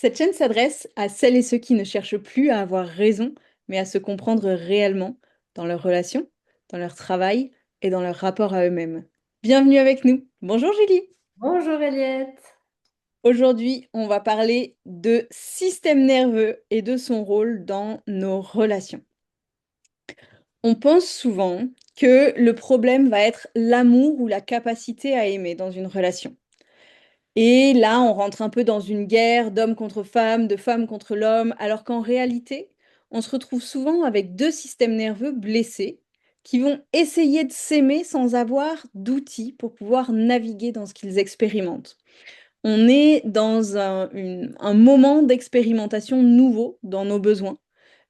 Cette chaîne s'adresse à celles et ceux qui ne cherchent plus à avoir raison, mais à se comprendre réellement dans leurs relations, dans leur travail et dans leur rapport à eux-mêmes. Bienvenue avec nous. Bonjour Julie. Bonjour Eliette. Aujourd'hui, on va parler de système nerveux et de son rôle dans nos relations. On pense souvent que le problème va être l'amour ou la capacité à aimer dans une relation. Et là, on rentre un peu dans une guerre d'homme contre femme, de femme contre l'homme, alors qu'en réalité, on se retrouve souvent avec deux systèmes nerveux blessés qui vont essayer de s'aimer sans avoir d'outils pour pouvoir naviguer dans ce qu'ils expérimentent. On est dans un moment d'expérimentation nouveau dans nos besoins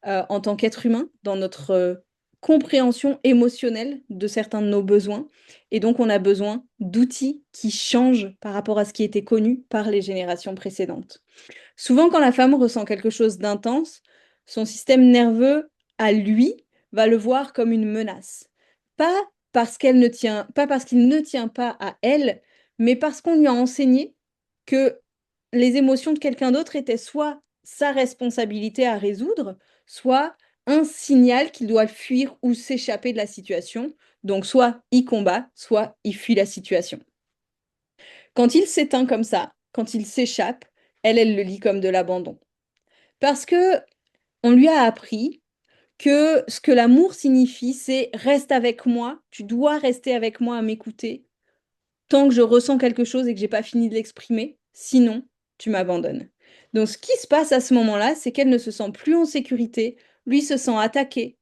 en tant qu'être humain, dans notre compréhension émotionnelle de certains de nos besoins. Et donc, on a besoin d'outils qui changent par rapport à ce qui était connu par les générations précédentes. Souvent, quand la femme ressent quelque chose d'intense, son système nerveux, à lui, va le voir comme une menace. Pas pas parce qu'il ne tient pas à elle, mais parce qu'on lui a enseigné que les émotions de quelqu'un d'autre étaient soit sa responsabilité à résoudre, soit un signal qu'il doit fuir ou s'échapper de la situation. Donc, soit il combat, soit il fuit la situation. Quand il s'éteint comme ça, quand il s'échappe, elle le lit comme de l'abandon. Parce que on lui a appris que ce que l'amour signifie, c'est reste avec moi, tu dois rester avec moi à m'écouter tant que je ressens quelque chose et que j'ai pas fini de l'exprimer, sinon tu m'abandonnes. Donc ce qui se passe à ce moment-là, c'est qu'elle ne se sent plus en sécurité, lui se sent attaqué.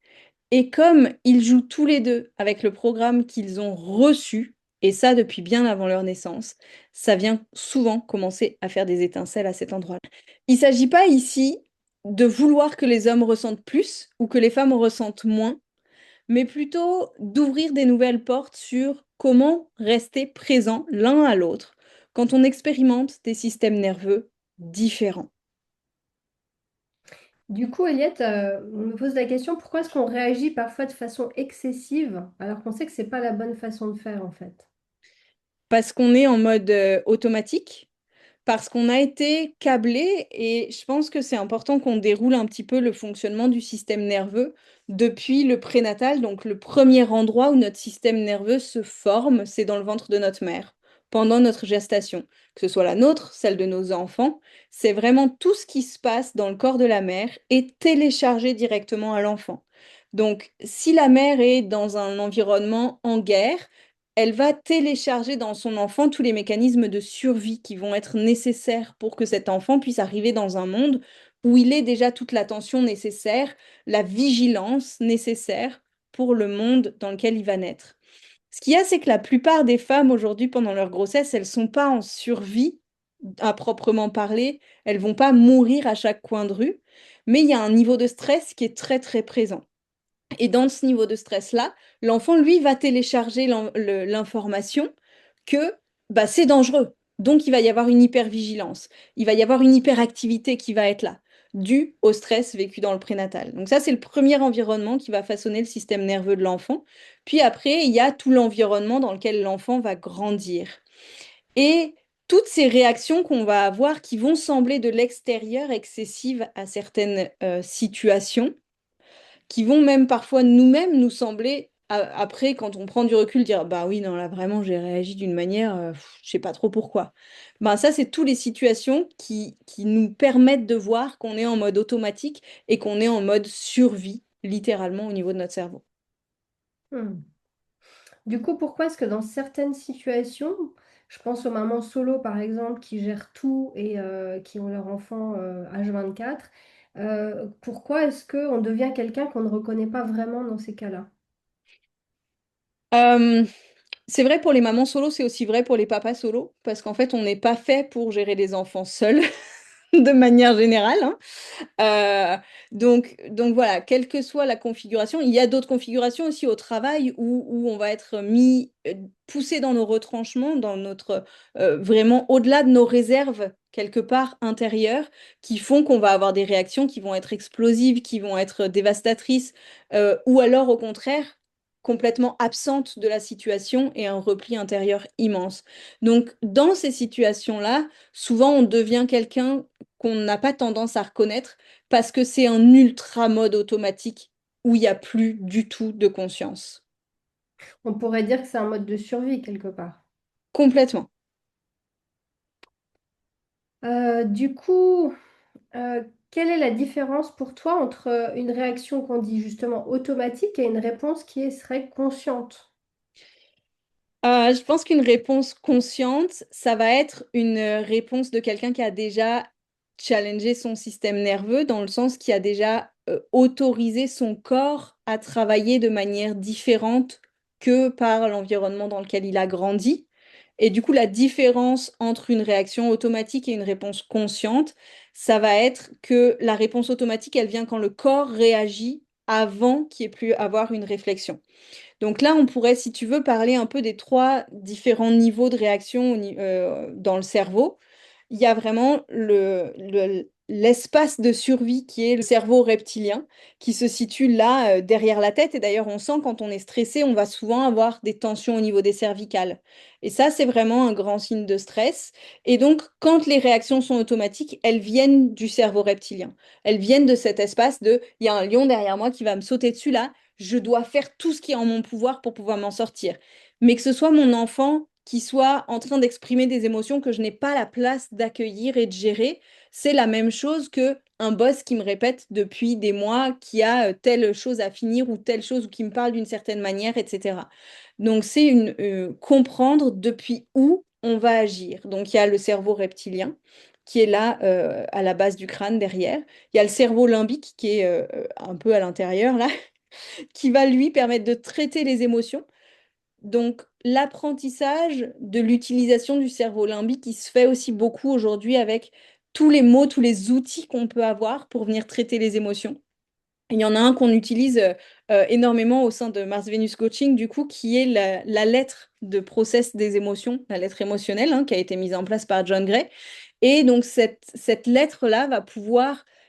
Et comme ils jouent tous les deux avec le programme qu'ils ont reçu, et ça depuis bien avant leur naissance, ça vient souvent commencer à faire des étincelles à cet endroit-là. Il ne s'agit pas ici de vouloir que les hommes ressentent plus ou que les femmes ressentent moins, mais plutôt d'ouvrir des nouvelles portes sur comment rester présent l'un à l'autre quand on expérimente des systèmes nerveux différents. Du coup, Eliette, on me pose la question, pourquoi est-ce qu'on réagit parfois de façon excessive alors qu'on sait que c'est pas la bonne façon de faire en fait? Parce qu'on est en mode automatique, parce qu'on a été câblé, et je pense que c'est important qu'on déroule un petit peu le fonctionnement du système nerveux depuis le prénatal. Donc le premier endroit où notre système nerveux se forme, c'est dans le ventre de notre mère, pendant notre gestation. Que ce soit la nôtre, celle de nos enfants, c'est vraiment tout ce qui se passe dans le corps de la mère est téléchargé directement à l'enfant. Donc si la mère est dans un environnement en guerre, elle va télécharger dans son enfant tous les mécanismes de survie qui vont être nécessaires pour que cet enfant puisse arriver dans un monde où il ait déjà toute l'attention nécessaire, la vigilance nécessaire pour le monde dans lequel il va naître. Ce qu'il y a, c'est que la plupart des femmes aujourd'hui, pendant leur grossesse, elles ne sont pas en survie à proprement parler, elles vont pas mourir à chaque coin de rue, mais il y a un niveau de stress qui est très très présent. Et dans ce niveau de stress-là, l'enfant, lui, va télécharger l'information que bah, c'est dangereux. Donc, il va y avoir une hypervigilance. Il va y avoir une hyperactivité qui va être là, due au stress vécu dans le prénatal. Donc, ça, c'est le premier environnement qui va façonner le système nerveux de l'enfant. Puis après, il y a tout l'environnement dans lequel l'enfant va grandir. Et toutes ces réactions qu'on va avoir qui vont sembler de l'extérieur excessives à certaines situations, qui vont même parfois nous-mêmes nous sembler, après, quand on prend du recul, dire, bah oui, non, là, vraiment, j'ai réagi d'une manière, je sais pas trop pourquoi. Ben, ça, c'est toutes les situations qui nous permettent de voir qu'on est en mode automatique et qu'on est en mode survie, littéralement, au niveau de notre cerveau. Hmm. Du coup, pourquoi est-ce que dans certaines situations, je pense aux mamans solo par exemple qui gèrent tout et qui ont leur enfant H24, pourquoi est-ce qu'on devient quelqu'un qu'on ne reconnaît pas vraiment dans ces cas-là? Euh, c'est vrai pour les mamans solo, c'est aussi vrai pour les papas solo, parce qu'en fait, on n'est pas fait pour gérer les enfants seuls, de manière générale, hein. Donc voilà, quelle que soit la configuration, il y a d'autres configurations aussi au travail où on va être mis, poussé dans nos retranchements, dans notre vraiment au-delà de nos réserves, quelque part intérieures, qui font qu'on va avoir des réactions qui vont être explosives, qui vont être dévastatrices, ou alors au contraire complètement absentes de la situation et un repli intérieur immense. Donc dans ces situations-là, souvent on devient quelqu'un qu'on n'a pas tendance à reconnaître parce que c'est un ultra mode automatique où il n'y a plus du tout de conscience. On pourrait dire que c'est un mode de survie quelque part. Complètement. Du coup, quelle est la différence pour toi entre une réaction qu'on dit justement automatique et une réponse serait consciente? Je pense qu'une réponse consciente, ça va être une réponse de quelqu'un qui a déjà challengé son système nerveux, dans le sens qui a déjà autorisé son corps à travailler de manière différente que par l'environnement dans lequel il a grandi. Et du coup, la différence entre une réaction automatique et une réponse consciente, ça va être que la réponse automatique, elle vient quand le corps réagit avant qu'il ait pu avoir une réflexion. Donc là, on pourrait, si tu veux, parler un peu des trois différents niveaux de réaction dans le cerveau. Il y a vraiment l'espace de survie qui est le cerveau reptilien, qui se situe là, derrière la tête. Et d'ailleurs, on sent quand on est stressé, on va souvent avoir des tensions au niveau des cervicales. Et ça, c'est vraiment un grand signe de stress. Et donc, quand les réactions sont automatiques, elles viennent du cerveau reptilien. Elles viennent de cet espace de, il y a un lion derrière moi qui va me sauter dessus là, je dois faire tout ce qui est en mon pouvoir pour pouvoir m'en sortir. Mais que ce soit mon enfant qui soit en train d'exprimer des émotions que je n'ai pas la place d'accueillir et de gérer, c'est la même chose que un boss qui me répète depuis des mois qu'il y a telle chose à finir ou telle chose ou qui me parle d'une certaine manière, etc. Donc c'est comprendre depuis où on va agir. Donc il y a le cerveau reptilien qui est là à la base du crâne derrière. Il y a le cerveau limbique qui est un peu à l'intérieur là, qui va lui permettre de traiter les émotions. Donc, l'apprentissage de l'utilisation du cerveau limbique, qui se fait aussi beaucoup aujourd'hui avec tous les mots, tous les outils qu'on peut avoir pour venir traiter les émotions. Il y en a un qu'on utilise énormément au sein de Mars Venus Coaching, du coup, qui est la lettre de process des émotions, la lettre émotionnelle, hein, qui a été mise en place par John Gray. Et donc, cette lettre-là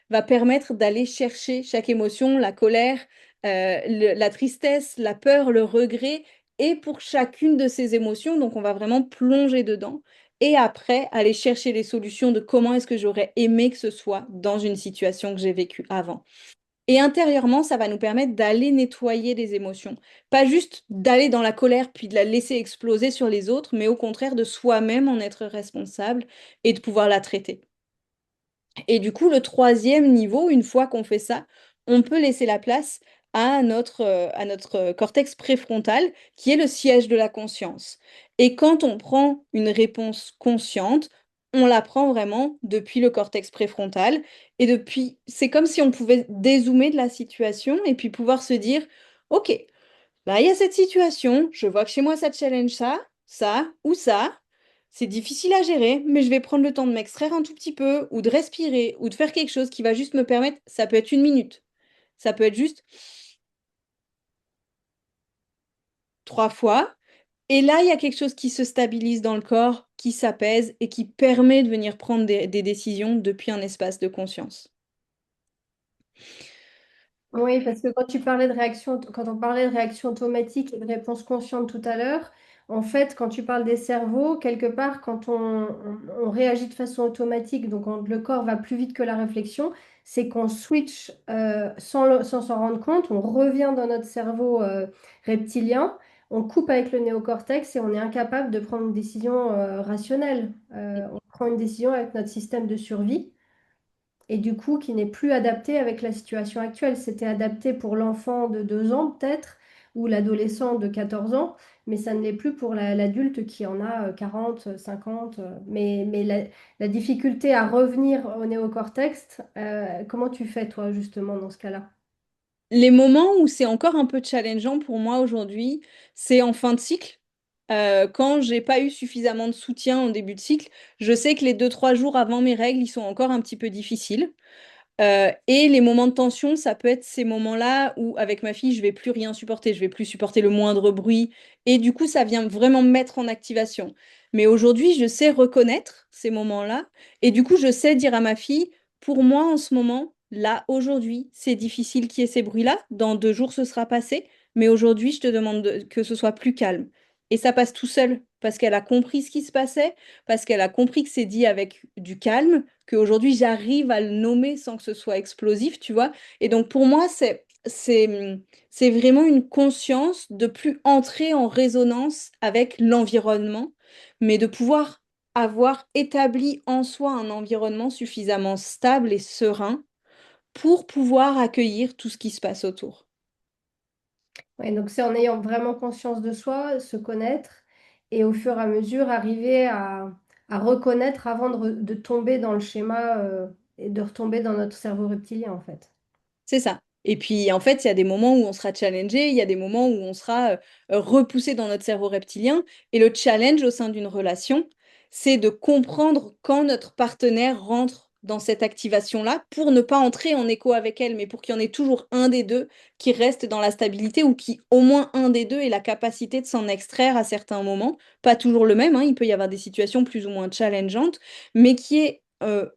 va permettre d'aller chercher chaque émotion, la colère, la tristesse, la peur, le regret, et pour chacune de ces émotions, donc on va vraiment plonger dedans. Et après, aller chercher les solutions de comment est-ce que j'aurais aimé que ce soit dans une situation que j'ai vécue avant. Et intérieurement, ça va nous permettre d'aller nettoyer les émotions. Pas juste d'aller dans la colère puis de la laisser exploser sur les autres, mais au contraire de soi-même en être responsable et de pouvoir la traiter. Et du coup, le troisième niveau, une fois qu'on fait ça, on peut laisser la place à notre cortex préfrontal, qui est le siège de la conscience. Et quand on prend une réponse consciente, on la prend vraiment depuis le cortex préfrontal. Et depuis, c'est comme si on pouvait dézoomer de la situation et puis pouvoir se dire, OK, là, il y a cette situation, je vois que chez moi, ça challenge ça, ça ou ça. C'est difficile à gérer, mais je vais prendre le temps de m'extraire un tout petit peu, ou de respirer, ou de faire quelque chose qui va juste me permettre, ça peut être 1 minute, ça peut être juste 3 fois. Et là, il y a quelque chose qui se stabilise dans le corps, qui s'apaise et qui permet de venir prendre des décisions depuis un espace de conscience. Oui, parce que quand tu parlais de réaction, quand on parlait de réaction automatique et de réponse consciente tout à l'heure, en fait, quand tu parles des cerveaux, quelque part, quand on réagit de façon automatique, donc le corps va plus vite que la réflexion, c'est qu'on switch sans s'en rendre compte, on revient dans notre cerveau reptilien, on coupe avec le néocortex et on est incapable de prendre une décision rationnelle. On prend une décision avec notre système de survie et du coup qui n'est plus adapté avec la situation actuelle. C'était adapté pour l'enfant de 2 ans peut-être, ou l'adolescent de 14 ans, mais ça ne l'est plus pour l'adulte qui en a 40, 50. Mais la difficulté à revenir au néocortex, comment tu fais toi justement dans ce cas-là? Les moments où c'est encore un peu challengeant pour moi aujourd'hui, c'est en fin de cycle. Quand j'ai pas eu suffisamment de soutien en début de cycle, je sais que les 2, 3 jours avant mes règles, ils sont encore un petit peu difficiles. Et les moments de tension, ça peut être ces moments-là où, avec ma fille, je vais plus rien supporter, je vais plus supporter le moindre bruit. Et du coup, ça vient vraiment me mettre en activation. Mais aujourd'hui, je sais reconnaître ces moments-là. Et du coup, je sais dire à ma fille, pour moi, en ce moment, là, aujourd'hui, c'est difficile qu'il y ait ces bruits-là. Dans 2 jours, ce sera passé. Mais aujourd'hui, je te demande que ce soit plus calme. Et ça passe tout seul, parce qu'elle a compris ce qui se passait, parce qu'elle a compris que c'est dit avec du calme qu'aujourd'hui j'arrive à le nommer sans que ce soit explosif, tu vois. Et donc pour moi, c'est vraiment une conscience de plus entrer en résonance avec l'environnement, mais de pouvoir avoir établi en soi un environnement suffisamment stable et serein pour pouvoir accueillir tout ce qui se passe autour. Ouais, donc c'est en ayant vraiment conscience de soi, se connaître et au fur et à mesure arriver à reconnaître avant de tomber dans le schéma et de retomber dans notre cerveau reptilien en fait. C'est ça. Et puis, en fait, il y a des moments où on sera challengé, il y a des moments où on sera repoussé dans notre cerveau reptilien. Et le challenge au sein d'une relation, c'est de comprendre quand notre partenaire rentre dans cette activation-là pour ne pas entrer en écho avec elle, mais pour qu'il y en ait toujours un des deux qui reste dans la stabilité ou qui, au moins un des deux, ait la capacité de s'en extraire à certains moments. Pas toujours le même, hein, il peut y avoir des situations plus ou moins challengeantes, mais qui est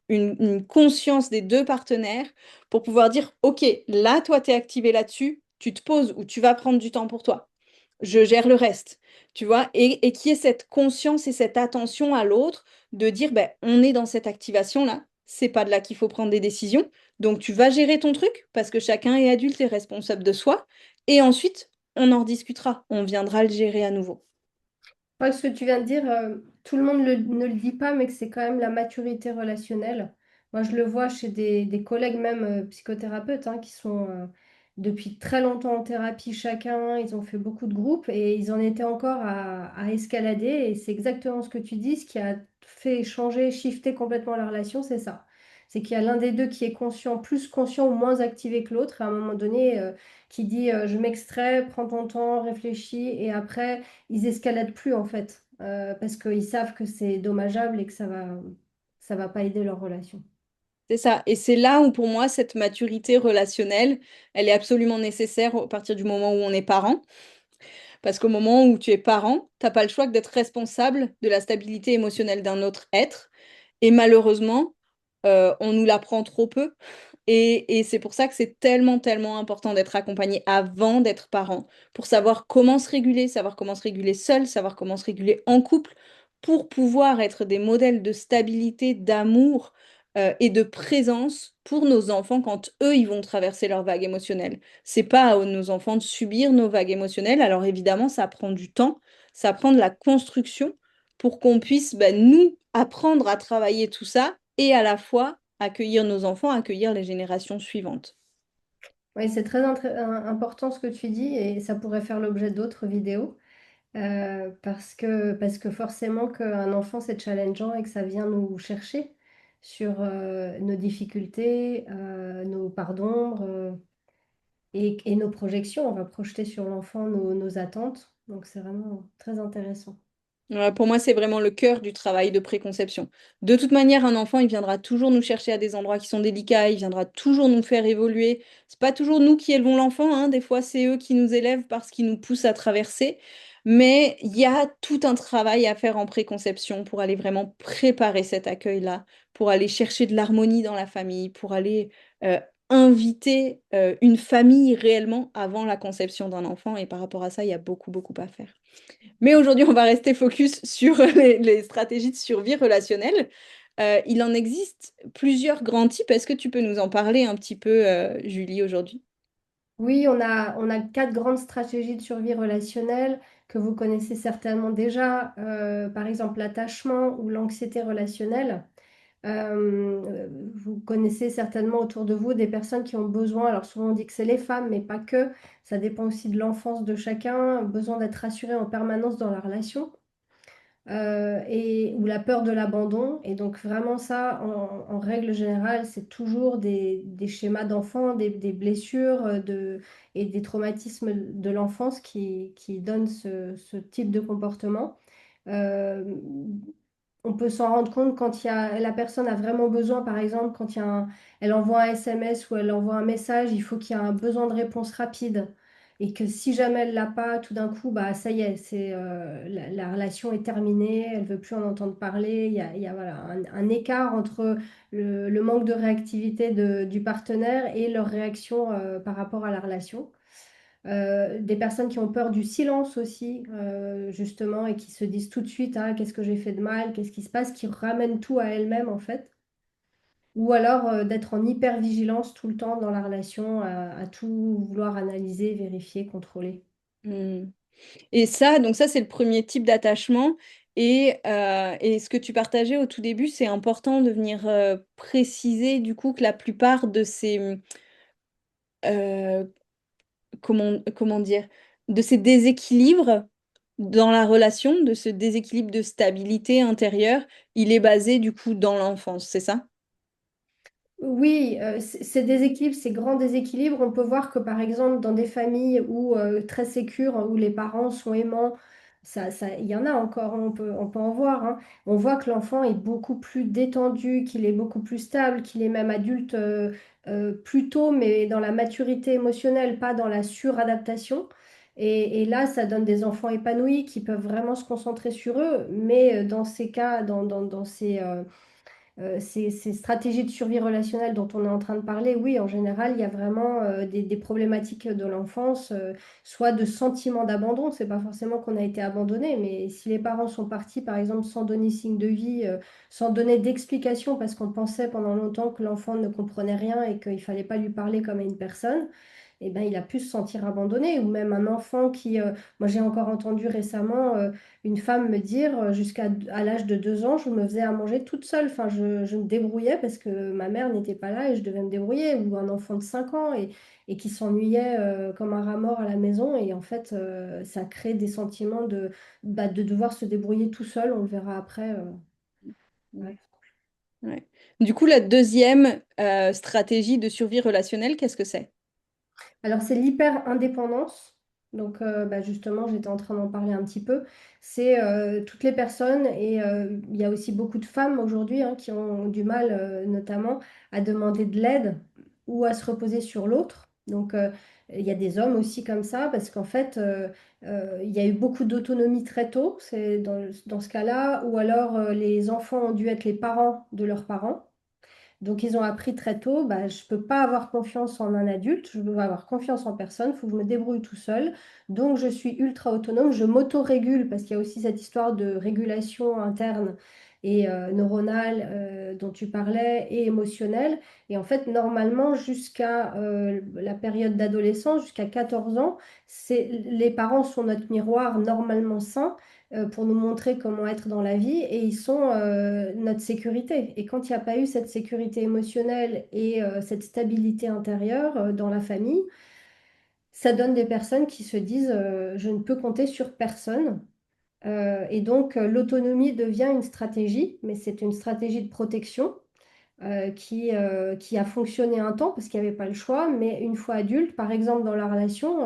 une conscience des deux partenaires pour pouvoir dire, OK, là, toi, tu es activé là-dessus, tu te poses ou tu vas prendre du temps pour toi. Je gère le reste, tu vois, et qui est cette conscience et cette attention à l'autre de dire, ben, on est dans cette activation-là, c'est pas de là qu'il faut prendre des décisions, donc tu vas gérer ton truc parce que chacun est adulte et responsable de soi, et ensuite, on en rediscutera, on viendra le gérer à nouveau. Ouais, ce que tu viens de dire, tout le monde ne le dit pas, mais que c'est quand même la maturité relationnelle. Moi, je le vois chez des collègues, même psychothérapeutes, hein, qui sont depuis très longtemps en thérapie chacun. Ils ont fait beaucoup de groupes et ils en étaient encore à escalader. Et c'est exactement ce que tu dis, ce qui a fait changer, shifter complètement la relation, c'est ça. C'est qu'il y a l'un des deux qui est conscient, plus conscient ou moins activé que l'autre, à un moment donné, qui dit je m'extrais, prends ton temps, réfléchis, et après ils escaladent plus en fait, parce qu'ils savent que c'est dommageable et que ça va pas aider leur relation. C'est ça. Et c'est là où, pour moi, cette maturité relationnelle, elle est absolument nécessaire à partir du moment où on est parent. Parce qu'au moment où tu es parent, t'as pas le choix que d'être responsable de la stabilité émotionnelle d'un autre être. Et malheureusement, on nous l'apprend trop peu. Et c'est pour ça que c'est tellement, tellement important d'être accompagné avant d'être parent, pour savoir comment se réguler seul, savoir comment se réguler en couple, pour pouvoir être des modèles de stabilité, d'amour, et de présence pour nos enfants quand eux, ils vont traverser leur vague émotionnelle. C'est pas à nos enfants de subir nos vagues émotionnelles. Alors évidemment, ça prend du temps, ça prend de la construction pour qu'on puisse, ben, nous, apprendre à travailler tout ça et à la fois accueillir nos enfants, accueillir les générations suivantes. Oui, c'est très important ce que tu dis et ça pourrait faire l'objet d'autres vidéos, parce que forcément qu'un enfant c'est challengeant et que ça vient nous chercher sur nos difficultés, nos parts d'ombre et nos projections. On va projeter sur l'enfant nos attentes, donc c'est vraiment très intéressant. Pour moi, c'est vraiment le cœur du travail de préconception. De toute manière, un enfant, il viendra toujours nous chercher à des endroits qui sont délicats, il viendra toujours nous faire évoluer. C'est pas toujours nous qui élevons l'enfant, hein. Des fois, c'est eux qui nous élèvent parce qu'ils nous poussent à traverser. Mais il y a tout un travail à faire en préconception pour aller vraiment préparer cet accueil-là, pour aller chercher de l'harmonie dans la famille, pour aller inviter une famille réellement avant la conception d'un enfant. Et par rapport à ça, il y a beaucoup, beaucoup à faire. Mais aujourd'hui, on va rester focus sur les stratégies de survie relationnelle. Il en existe plusieurs grands types. Est-ce que tu peux nous en parler un petit peu, Julie, aujourd'hui? Oui, on a quatre grandes stratégies de survie relationnelle que vous connaissez certainement déjà. Par exemple, l'attachement ou l'anxiété relationnelle. Vous connaissez certainement autour de vous des personnes qui ont besoin, alors souvent on dit que c'est les femmes, mais pas que, ça dépend aussi de l'enfance de chacun, besoin d'être rassuré en permanence dans la relation, ou la peur de l'abandon. Et donc vraiment ça, en règle générale, c'est toujours des schémas d'enfants, des blessures et des traumatismes de l'enfance qui donnent ce type de comportement. Euh, on peut s'en rendre compte quand la personne a vraiment besoin, par exemple, quand elle envoie un SMS ou elle envoie un message, il faut qu'il y ait un besoin de réponse rapide. Et que si jamais elle l'a pas, tout d'un coup, bah, ça y est, la relation est terminée, elle veut plus en entendre parler. Il y a voilà, un écart entre le manque de réactivité du partenaire et leur réaction par rapport à la relation. Des personnes qui ont peur du silence aussi, justement, et qui se disent tout de suite, ah, qu'est-ce que j'ai fait de mal, qu'est-ce qui se passe, qui ramènent tout à elles-mêmes, en fait. ou alors d'être en hypervigilance tout le temps dans la relation, à tout vouloir analyser, vérifier, contrôler. Hmm. Et ça, donc ça, c'est le premier type d'attachement. Et ce que tu partageais au tout début, c'est important de venir préciser du coup que la plupart de ces, euh, comment dire, de ces déséquilibres dans la relation, de ce déséquilibre de stabilité intérieure, il est basé du coup dans l'enfance, c'est ça? Oui, ces déséquilibres, ces grands déséquilibres, on peut voir que par exemple dans des familles où très sécures, où les parents sont aimants, il y en a encore, hein, on peut en voir, hein. On voit que l'enfant est beaucoup plus détendu, qu'il est beaucoup plus stable, qu'il est même adulte plus tôt, mais dans la maturité émotionnelle, pas dans la suradaptation. Et là, ça donne des enfants épanouis qui peuvent vraiment se concentrer sur eux, mais dans ces cas, dans ces stratégies de survie relationnelle dont on est en train de parler, oui, en général, il y a vraiment des problématiques de l'enfance, soit de sentiment d'abandon, c'est pas forcément qu'on a été abandonné, mais si les parents sont partis, par exemple, sans donner signe de vie, sans donner d'explication, parce qu'on pensait pendant longtemps que l'enfant ne comprenait rien et qu'il fallait pas lui parler comme à une personne, eh ben, il a pu se sentir abandonné, ou même un enfant moi j'ai encore entendu récemment une femme me dire jusqu'à à l'âge de 2 ans, je me faisais à manger toute seule. Enfin, je me débrouillais parce que ma mère n'était pas là et je devais me débrouiller. Ou un enfant de 5 ans et qui s'ennuyait comme un rat mort à la maison. Et en fait, ça crée des sentiments de devoir se débrouiller tout seul. On le verra après. Ouais. Ouais. Ouais. Du coup, la deuxième stratégie de survie relationnelle, qu'est-ce que c'est? Alors, c'est l'hyper-indépendance. Donc, justement, j'étais en train d'en parler un petit peu. C'est toutes les personnes, et il y a aussi beaucoup de femmes aujourd'hui hein, qui ont du mal, notamment, à demander de l'aide ou à se reposer sur l'autre. Donc, il y a des hommes aussi comme ça, parce qu'en fait, il y a eu beaucoup d'autonomie très tôt, c'est dans ce cas-là, ou alors les enfants ont dû être les parents de leurs parents. Donc, ils ont appris très tôt, bah, je ne peux pas avoir confiance en un adulte, je veux avoir confiance en personne, il faut que je me débrouille tout seul. Donc, je suis ultra autonome, je m'auto-régule parce qu'il y a aussi cette histoire de régulation interne et neuronale dont tu parlais et émotionnelle. Et en fait, normalement, jusqu'à la période d'adolescence, jusqu'à 14 ans, les parents sont notre miroir normalement sain pour nous montrer comment être dans la vie et ils sont notre sécurité. Et quand il n'y a pas eu cette sécurité émotionnelle et cette stabilité intérieure dans la famille, ça donne des personnes qui se disent je ne peux compter sur personne. Et donc l'autonomie devient une stratégie, mais c'est une stratégie de protection qui a fonctionné un temps parce qu'il n'y avait pas le choix, mais une fois adulte, par exemple dans la relation,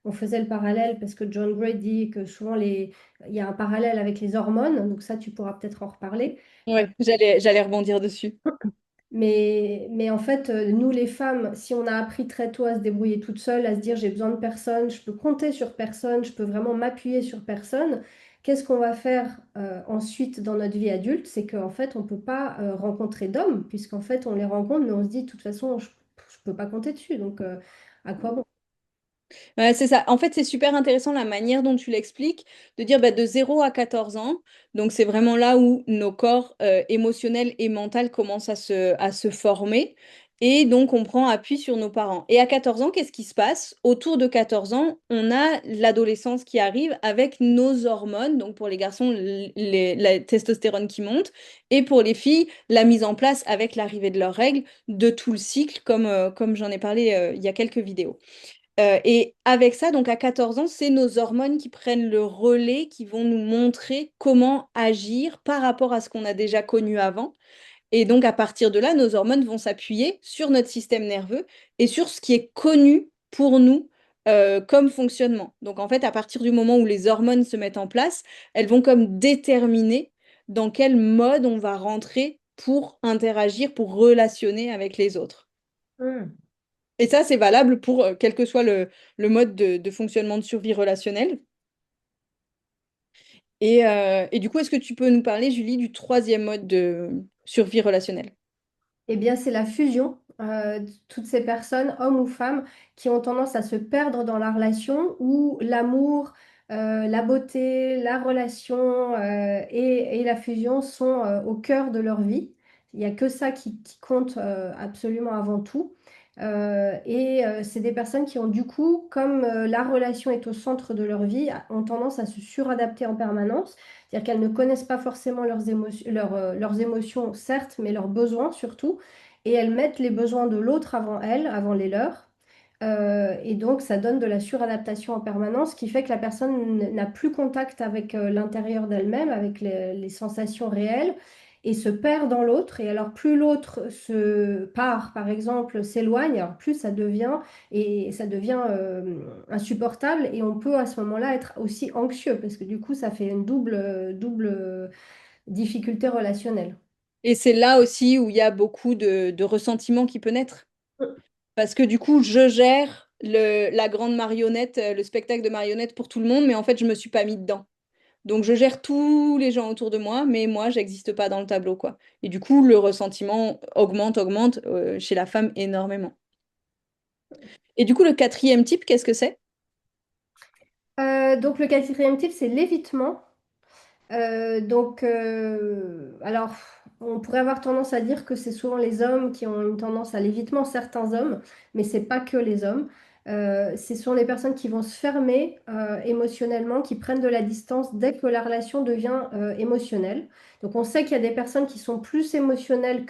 on faisait le parallèle parce que John Gray dit que souvent il y a un parallèle avec les hormones, donc ça tu pourras peut-être en reparler. Ouais, j'allais rebondir dessus. Mais en fait, nous les femmes, si on a appris très tôt à se débrouiller toute seule, à se dire j'ai besoin de personne, je peux compter sur personne, je peux vraiment m'appuyer sur personne, qu'est-ce qu'on va faire ensuite dans notre vie adulte? C'est qu'en fait, on ne peut pas rencontrer d'hommes, puisqu'en fait, on les rencontre, mais on se dit de toute façon, je ne peux pas compter dessus. Donc, à quoi bon? Ouais, c'est ça. En fait, c'est super intéressant la manière dont tu l'expliques, de dire bah, de 0 à 14 ans. Donc, c'est vraiment là où nos corps émotionnels et mentaux commencent à se former. Et donc, on prend appui sur nos parents. Et à 14 ans, qu'est-ce qui se passe? Autour de 14 ans, on a l'adolescence qui arrive avec nos hormones. Donc, pour les garçons, la testostérone qui monte. Et pour les filles, la mise en place avec l'arrivée de leurs règles, de tout le cycle, comme j'en ai parlé il y a quelques vidéos. Et avec ça, donc à 14 ans, c'est nos hormones qui prennent le relais, qui vont nous montrer comment agir par rapport à ce qu'on a déjà connu avant. Et donc à partir de là, nos hormones vont s'appuyer sur notre système nerveux et sur ce qui est connu pour nous comme fonctionnement. Donc en fait, à partir du moment où les hormones se mettent en place, elles vont comme déterminer dans quel mode on va rentrer pour interagir, pour relationner avec les autres. Hmm. Et ça, c'est valable pour quel que soit le mode de fonctionnement de survie relationnelle. Et du coup, est-ce que tu peux nous parler, Julie, du troisième mode de survie relationnelle? Eh bien, c'est la fusion. Toutes ces personnes, hommes ou femmes, qui ont tendance à se perdre dans la relation où l'amour, la beauté, la relation et la fusion sont au cœur de leur vie. Il n'y a que ça qui compte absolument avant tout. C'est des personnes qui ont du coup, comme la relation est au centre de leur vie, ont tendance à se suradapter en permanence. C'est-à-dire qu'elles ne connaissent pas forcément leurs émotions, certes, mais leurs besoins surtout. Et elles mettent les besoins de l'autre avant elles, avant les leurs. Et donc, ça donne de la suradaptation en permanence, ce qui fait que la personne n'a plus contact avec l'intérieur d'elle-même, avec les sensations réelles, et se perd dans l'autre. Et alors, plus l'autre se part, par exemple, s'éloigne, alors plus ça devient insupportable. Et on peut à ce moment-là être aussi anxieux, parce que du coup, ça fait une double difficulté relationnelle. Et c'est là aussi où il y a beaucoup de ressentiment qui peut naître. Parce que du coup, je gère la grande marionnette, le spectacle de marionnettes pour tout le monde, mais en fait, je me suis pas mis dedans. Donc, je gère tous les gens autour de moi, mais moi, j'existe pas dans le tableau, quoi. Et du coup, le ressentiment augmente chez la femme énormément. Et du coup, le quatrième type, qu'est-ce que c'est? Donc, le quatrième type, c'est l'évitement. Alors, on pourrait avoir tendance à dire que c'est souvent les hommes qui ont une tendance à l'évitement, certains hommes, mais c'est pas que les hommes. Ce sont les personnes qui vont se fermer émotionnellement, qui prennent de la distance dès que la relation devient émotionnelle. Donc, on sait qu'il y a des personnes qui sont plus émotionnelles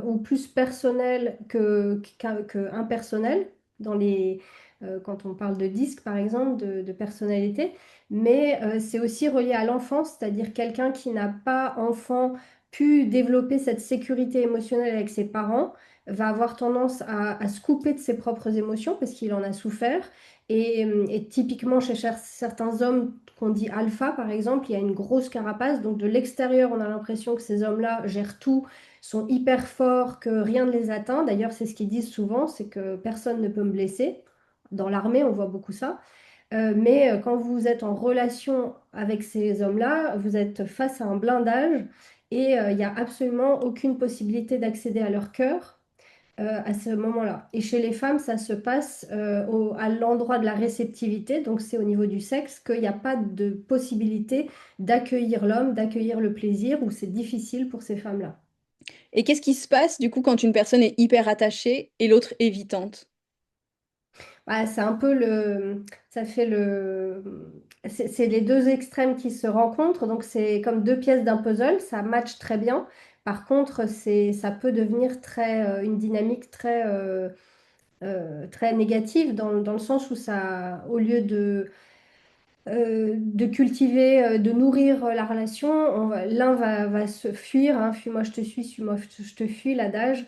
ou plus personnelles que impersonnelles quand on parle de disque, par exemple, de personnalité. Mais c'est aussi relié à l'enfance, c'est-à-dire quelqu'un qui n'a pas, enfant, pu développer cette sécurité émotionnelle avec ses parents, va avoir tendance à se couper de ses propres émotions parce qu'il en a souffert. Et typiquement, chez certains hommes qu'on dit alpha, par exemple, il y a une grosse carapace. Donc de l'extérieur, on a l'impression que ces hommes-là gèrent tout, sont hyper forts, que rien ne les atteint. D'ailleurs, c'est ce qu'ils disent souvent, c'est que personne ne peut me blesser. Dans l'armée, on voit beaucoup ça. Mais quand vous êtes en relation avec ces hommes-là, vous êtes face à un blindage et il n'y a absolument aucune possibilité d'accéder à leur cœur à ce moment-là. Et chez les femmes, ça se passe à l'endroit de la réceptivité, donc c'est au niveau du sexe, qu'il n'y a pas de possibilité d'accueillir l'homme, d'accueillir le plaisir, ou c'est difficile pour ces femmes-là. Et qu'est-ce qui se passe du coup quand une personne est hyper attachée et l'autre évitante? Ouais, c'est un peu le, ça fait le, c'est les deux extrêmes qui se rencontrent, donc c'est comme deux pièces d'un puzzle, ça match très bien. Par contre, ça peut devenir une dynamique très négative dans le sens où au lieu de cultiver, de nourrir la relation, l'un va se fuir, hein, fuis-moi je te suis, suis-moi je te fuis, l'adage,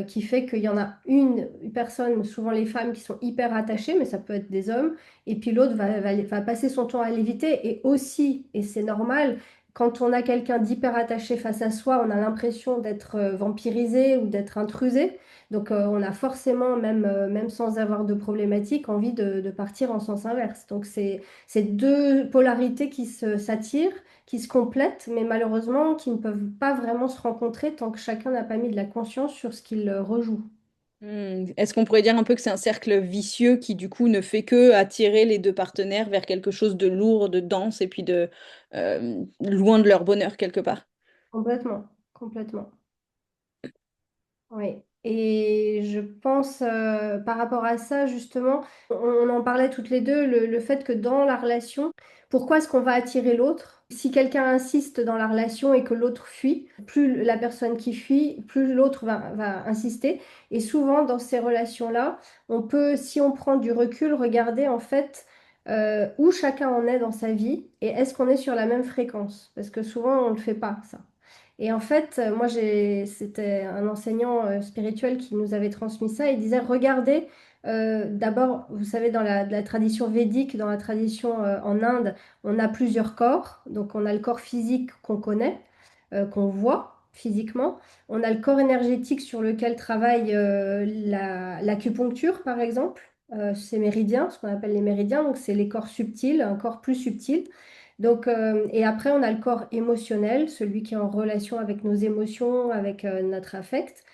qui fait qu'il y en a une personne, souvent les femmes, qui sont hyper attachées, mais ça peut être des hommes, et puis l'autre va passer son temps à l'éviter, et aussi, et c'est normal, quand on a quelqu'un d'hyper attaché face à soi, on a l'impression d'être vampirisé ou d'être intrusé. Donc, on a forcément, même sans avoir de problématique, envie de partir en sens inverse. Donc, c'est deux polarités s'attirent, qui se complètent, mais malheureusement qui ne peuvent pas vraiment se rencontrer tant que chacun n'a pas mis de la conscience sur ce qu'il rejoue. Est-ce qu'on pourrait dire un peu que c'est un cercle vicieux qui du coup ne fait que attirer les deux partenaires vers quelque chose de lourd, de dense et puis de loin de leur bonheur quelque part? Complètement, complètement. Oui. Et je pense, par rapport à ça, justement, on en parlait toutes les deux, le fait que dans la relation, pourquoi est-ce qu'on va attirer l'autre? Si quelqu'un insiste dans la relation et que l'autre fuit, plus la personne qui fuit, plus l'autre va insister. Et souvent, dans ces relations-là, on peut, si on prend du recul, regarder en fait où chacun en est dans sa vie et est-ce qu'on est sur la même fréquence? Parce que souvent, on ne le fait pas, ça. Et en fait, moi, c'était un enseignant spirituel qui nous avait transmis ça. Il disait, regardez, d'abord, vous savez, dans la tradition védique, dans la tradition en Inde, on a plusieurs corps. Donc, on a le corps physique qu'on connaît, qu'on voit physiquement. On a le corps énergétique sur lequel travaille l'acupuncture, par exemple. Ces méridiens, ce qu'on appelle les méridiens. Donc, c'est les corps subtils, un corps plus subtil. Donc, et après, on a le corps émotionnel, celui qui est en relation avec nos émotions, avec notre affect.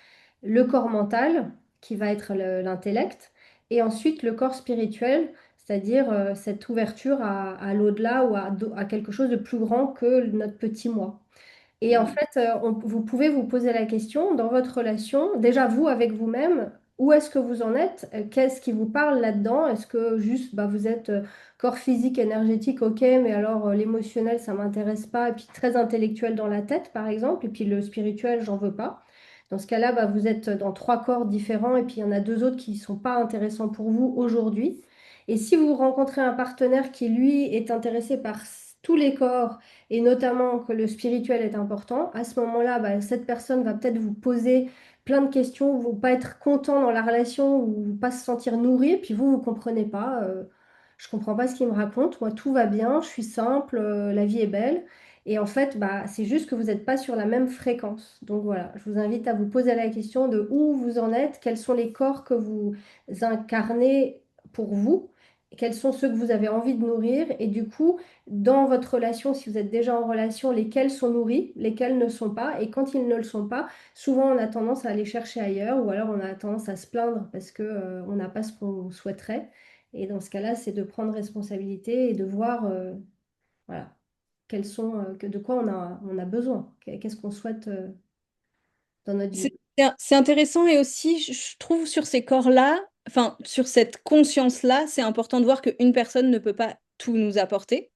Le corps mental, qui va être l'intellect. Et ensuite, le corps spirituel, c'est-à-dire cette ouverture à l'au-delà ou à quelque chose de plus grand que notre petit moi. Et en fait, vous pouvez vous poser la question dans votre relation, déjà vous avec vous-même, où est-ce que vous en êtes? Qu'est-ce qui vous parle là-dedans? Est-ce que juste bah, vous êtes corps physique, énergétique, ok, mais alors l'émotionnel, ça m'intéresse pas, et puis très intellectuel dans la tête, par exemple, et puis le spirituel, j'en veux pas. Dans ce cas-là, bah, vous êtes dans trois corps différents, et puis il y en a deux autres qui ne sont pas intéressants pour vous aujourd'hui. Et si vous rencontrez un partenaire qui, lui, est intéressé par tous les corps, et notamment que le spirituel est important, à ce moment-là, bah, cette personne va peut-être vous poser plein de questions, vous pas être content dans la relation ou pas se sentir nourri, puis vous, vous comprenez pas, je comprends pas ce qu'il me raconte, moi tout va bien, je suis simple, la vie est belle. Et en fait, bah, c'est juste que vous n'êtes pas sur la même fréquence. Donc voilà, je vous invite à vous poser la question de où vous en êtes, quels sont les corps que vous incarnez pour vous, quels sont ceux que vous avez envie de nourrir, et du coup, dans votre relation, si vous êtes déjà en relation, lesquels sont nourris, lesquels ne sont pas. Et quand ils ne le sont pas, souvent on a tendance à aller chercher ailleurs ou alors on a tendance à se plaindre parce que, on n'a pas ce qu'on souhaiterait. Et dans ce cas-là, c'est de prendre responsabilité et de voir voilà, de quoi on a besoin, qu'est-ce qu'on souhaite dans notre C'est vie. c'est intéressant et aussi, je trouve, sur ces corps-là, enfin, sur cette conscience-là, c'est important de voir qu'une personne ne peut pas tout nous apporter.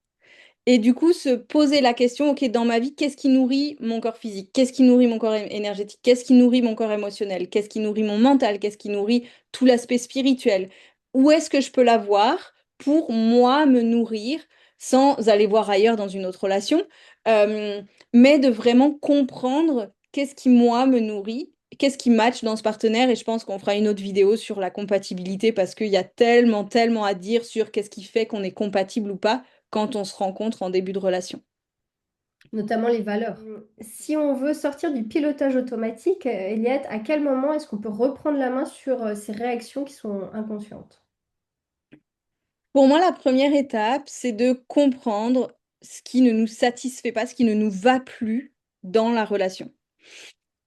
Et du coup, se poser la question, OK, dans ma vie, qu'est-ce qui nourrit mon corps physique? Qu'est-ce qui nourrit mon corps énergétique? Qu'est-ce qui nourrit mon corps émotionnel? Qu'est-ce qui nourrit mon mental? Qu'est-ce qui nourrit tout l'aspect spirituel? Où est-ce que je peux l'avoir pour moi me nourrir sans aller voir ailleurs dans une autre relation? Euh, mais de vraiment comprendre qu'est-ce qui, moi, me nourrit, qu'est-ce qui match dans ce partenaire. Et je pense qu'on fera une autre vidéo sur la compatibilité parce qu'il y a tellement, tellement à dire sur qu'est-ce qui fait qu'on est compatible ou pas quand on se rencontre en début de relation. Notamment les valeurs. Si on veut sortir du pilotage automatique, Eliette, à quel moment est-ce qu'on peut reprendre la main sur ces réactions qui sont inconscientes? Pour moi, la première étape, c'est de comprendre ce qui ne nous satisfait pas, ce qui ne nous va plus dans la relation.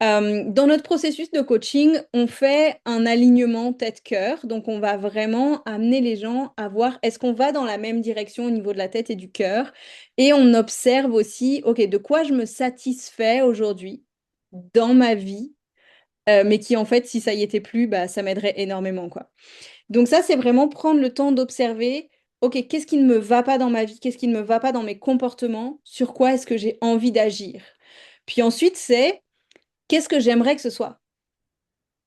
Dans notre processus de coaching, on fait un alignement tête-cœur. Donc, on va vraiment amener les gens à voir est-ce qu'on va dans la même direction au niveau de la tête et du cœur. Et on observe aussi, OK, de quoi je me satisfais aujourd'hui dans ma vie, mais qui en fait, si ça y était plus, bah, ça m'aiderait énormément, quoi. Donc ça, c'est vraiment prendre le temps d'observer, OK, qu'est-ce qui ne me va pas dans ma vie, qu'est-ce qui ne me va pas dans mes comportements, sur quoi est-ce que j'ai envie d'agir. Puis ensuite, c'est qu'est-ce que j'aimerais que ce soit.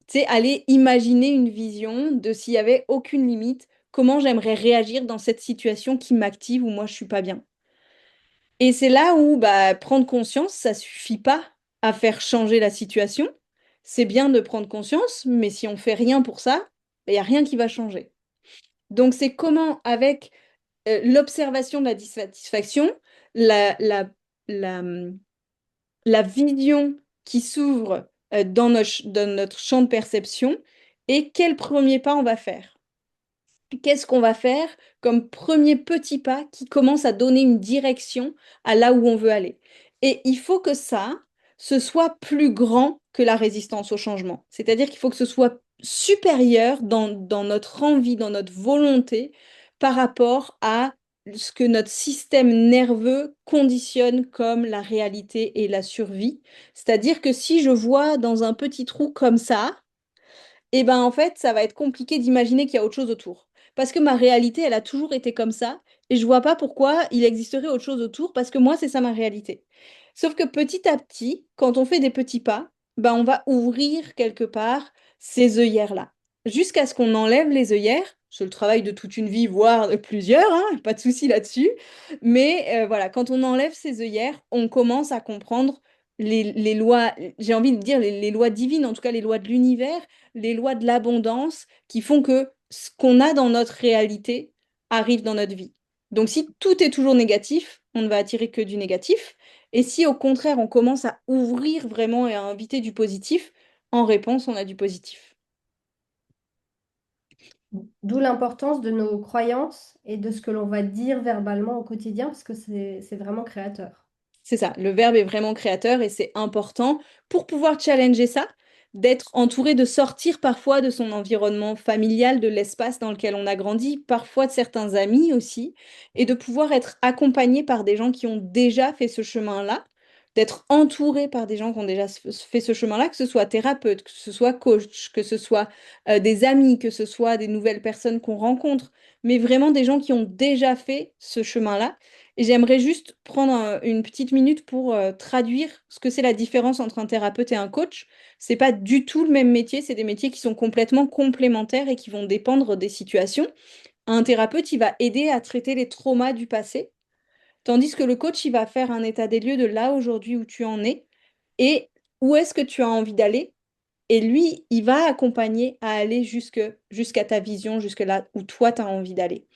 C'est aller imaginer une vision de s'il y avait aucune limite, comment j'aimerais réagir dans cette situation qui m'active ou moi je suis pas bien. Et c'est là où bah, prendre conscience, ça suffit pas à faire changer la situation. C'est bien de prendre conscience, mais si on fait rien pour ça, il n'y a rien qui va changer. Donc, c'est comment, avec l'observation de la dissatisfaction, la, la, la, la vision qui s'ouvre dans notre champ de perception, et quel premier pas on va faire. Qu'est-ce qu'on va faire comme premier petit pas qui commence à donner une direction à là où on veut aller? Et il faut que ça, ce soit plus grand que la résistance au changement. C'est-à-dire qu'il faut que ce soit supérieur dans notre envie, dans notre volonté par rapport à ce que notre système nerveux conditionne comme la réalité et la survie. C'est-à-dire que si je vois dans un petit trou comme ça, et ben en fait, ça va être compliqué d'imaginer qu'il y a autre chose autour. Parce que ma réalité, elle a toujours été comme ça, et je vois pas pourquoi il existerait autre chose autour, parce que moi, c'est ça ma réalité. Sauf que petit à petit, quand on fait des petits pas, ben on va ouvrir quelque part ces œillères-là. Jusqu'à ce qu'on enlève les œillères. C'est le travail de toute une vie, voire de plusieurs, hein, pas de souci là-dessus. Mais voilà, quand on enlève ces œillères, on commence à comprendre les lois, j'ai envie de dire les lois divines, en tout cas les lois de l'univers, les lois de l'abondance qui font que ce qu'on a dans notre réalité arrive dans notre vie. Donc si tout est toujours négatif, on ne va attirer que du négatif. Et si au contraire on commence à ouvrir vraiment et à inviter du positif, en réponse, on a du positif. D'où l'importance de nos croyances et de ce que l'on va dire verbalement au quotidien, parce que c'est vraiment créateur. C'est ça, le verbe est vraiment créateur et c'est important pour pouvoir challenger ça, d'être entouré, de sortir parfois de son environnement familial, de l'espace dans lequel on a grandi, parfois de certains amis aussi, et de pouvoir être accompagné par des gens qui ont déjà fait ce chemin-là d'être entouré par des gens qui ont déjà fait ce chemin-là, que ce soit thérapeute, que ce soit coach, que ce soit des amis, que ce soit des nouvelles personnes qu'on rencontre, mais vraiment des gens qui ont déjà fait ce chemin-là. Et j'aimerais juste prendre une petite minute pour traduire ce que c'est la différence entre un thérapeute et un coach. C'est pas du tout le même métier, c'est des métiers qui sont complètement complémentaires et qui vont dépendre des situations. Un thérapeute, il va aider à traiter les traumas du passé, tandis que le coach, il va faire un état des lieux de là aujourd'hui où tu en es et où est-ce que tu as envie d'aller. Et lui, il va accompagner à aller jusqu'à ta vision, jusque là où toi, tu as envie d'aller.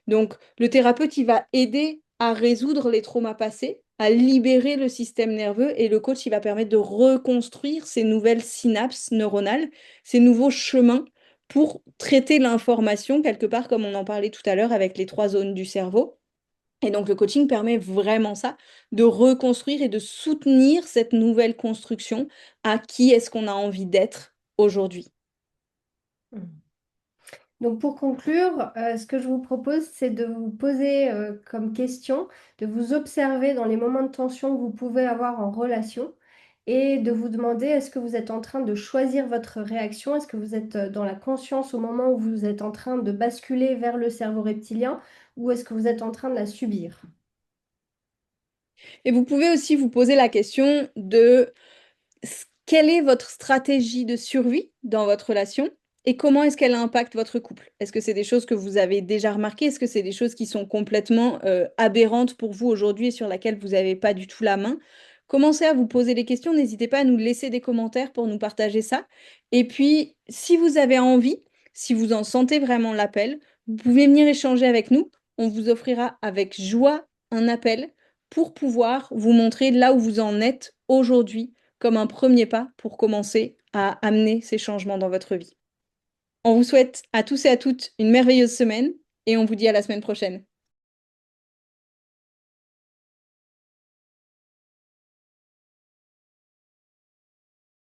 Donc, le thérapeute, il va aider à résoudre les traumas passés, à libérer le système nerveux, et le coach, il va permettre de reconstruire ces nouvelles synapses neuronales, ces nouveaux chemins pour traiter l'information, quelque part comme on en parlait tout à l'heure avec les trois zones du cerveau. Et donc, le coaching permet vraiment ça, de reconstruire et de soutenir cette nouvelle construction à qui est-ce qu'on a envie d'être aujourd'hui. Donc pour conclure, ce que je vous propose, c'est de vous poser comme question, de vous observer dans les moments de tension que vous pouvez avoir en relation et de vous demander est-ce que vous êtes en train de choisir votre réaction, est-ce que vous êtes dans la conscience au moment où vous êtes en train de basculer vers le cerveau reptilien ou est-ce que vous êtes en train de la subir? Et vous pouvez aussi vous poser la question de quelle est votre stratégie de survie dans votre relation et comment est-ce qu'elle impacte votre couple? Est-ce que c'est des choses que vous avez déjà remarquées? Est-ce que c'est des choses qui sont complètement aberrantes pour vous aujourd'hui et sur lesquelles vous n'avez pas du tout la main? Commencez à vous poser des questions. N'hésitez pas à nous laisser des commentaires pour nous partager ça. Et puis, si vous avez envie, si vous en sentez vraiment l'appel, vous pouvez venir échanger avec nous. On vous offrira avec joie un appel pour pouvoir vous montrer là où vous en êtes aujourd'hui comme un premier pas pour commencer à amener ces changements dans votre vie. On vous souhaite à tous et à toutes une merveilleuse semaine et on vous dit à la semaine prochaine.